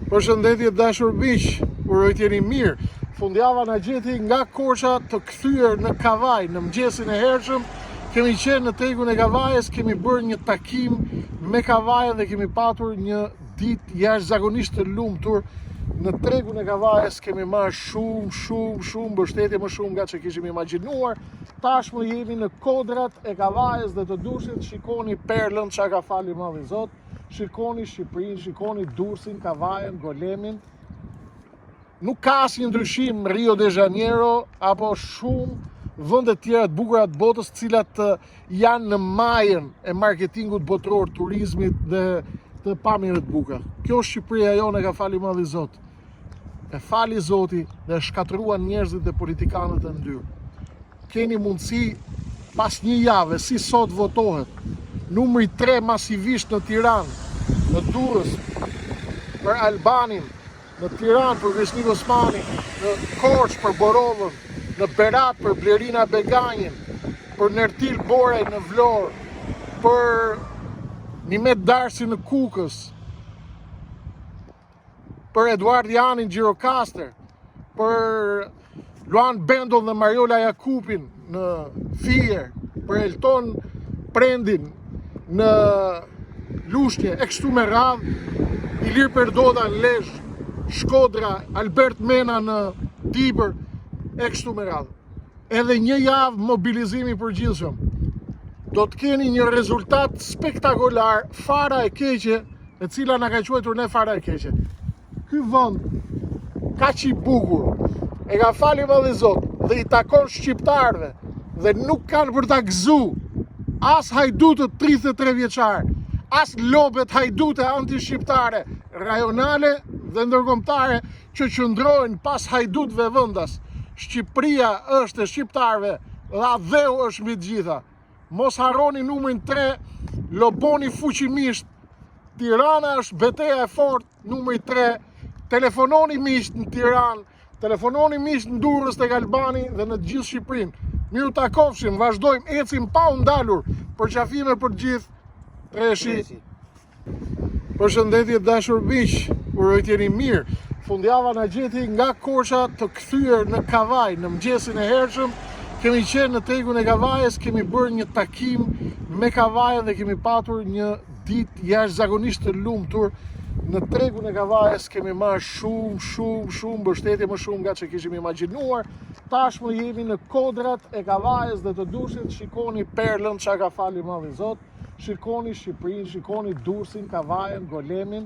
Përshëndetje dashur miq, uroj t'jeni mirë. Fundjava na gjeti nga Korça të kthyer në Kavaj. Në mëngjesin e hershëm kemi qenë në tregun e Kavajës, kemi bërë një takim me Kavajën dhe kemi patur një ditë jashtëzakonisht të lumtur. Në tregun e Kavajës kemi marrë shumë mbështetje, më shumë nga që kishim imagjinuar. Tashmë jemi në kodrat e Kavajës dhe të Durrësit. Shikoni perlën çka ka fali Madhi Zot. Shikoni Shqipërinë, shikoni Durrësin, Kavajën, Golemin. Nuk ka asnjë ndryshim Rio de Janeiro apo shumë vende tjera të bukura të botës, cilat janë në majën e marketingut botror, turizmit dhe të pamjeve të bukura. Kjo Shqipëria jonë e ka fali Madhi Zot. E fali Zoti dhe shkatëruan njerëzit dhe politikanët e ndyrë. Keni mundësi pas një jave, si sot votohet, numri 3 masivisht në Tiranë, në Durrës për Albanin, në Tiranë për Vesnik Osmani, në Korçë për Borovën, në Berat për Blerina Beganjin, për Nertil Boraj në Vlorë, për Nimet Darsi në Kukës, për Eduard Janin Gjirokastër, për Luan Bendon dhe Mariola Jakupin në Fier, për Elton Prendin në Lushnjë, e kështu me radhë, Ilir Perdoda në Lezhë, Shkodra, Albert Mena në Dibër, e kështu me radhë. Edhe një javë mobilizimi përgjithshëm. Do të keni një rezultat spektakolar, fara e keqe, e cila na ka quajtur ne fara e keqe. Ky vend kaq i bukur, e ka fali Madhi Zot dhe i takon shqiptarëve dhe nuk kanë për ta gëzu as hajdutët 33 vjeçar, as lobet hajdute anti-shqiptare, rajonale dhe ndërkombëtare që qëndrojnë pas hajdutëve vendas. Shqipëria është e shqiptarëve dhe dheu është mbi të gjitha. Mos harroni numrin 3, loboni fuqimisht. Tirana është betejë e fortë, numri 3. Telefononi miq në Tiranë, telefononi miq në Durrës tek Albani dhe në të gjithë Shqipërinë. Miru takofshim, vazhdojmë, ecim pa u ndalur, për qafime për gjithë. Treshi. Përshëndetje dashur miq, uroj t'jeni mirë. Fundjava na gjeti nga Korça të kthyer në Kavaj. Në mëngjesin e hershëm kemi qenë në tregun e Kavajës, kemi bërë një takim me Kavajën dhe kemi patur një ditë jashtëzakonisht të lumtur. Në tregun e Kavajës kemi marrë shumë mbështetje, më shumë nga që kishim imagjinuar. Tashmë jemi në kodrat e Kavajës dhe të Durrësit. Shikoni perlën çka ka fali Madhi Zot. Shikoni Shqipërinë, shikoni Durrësin, Kavajën, Golemin.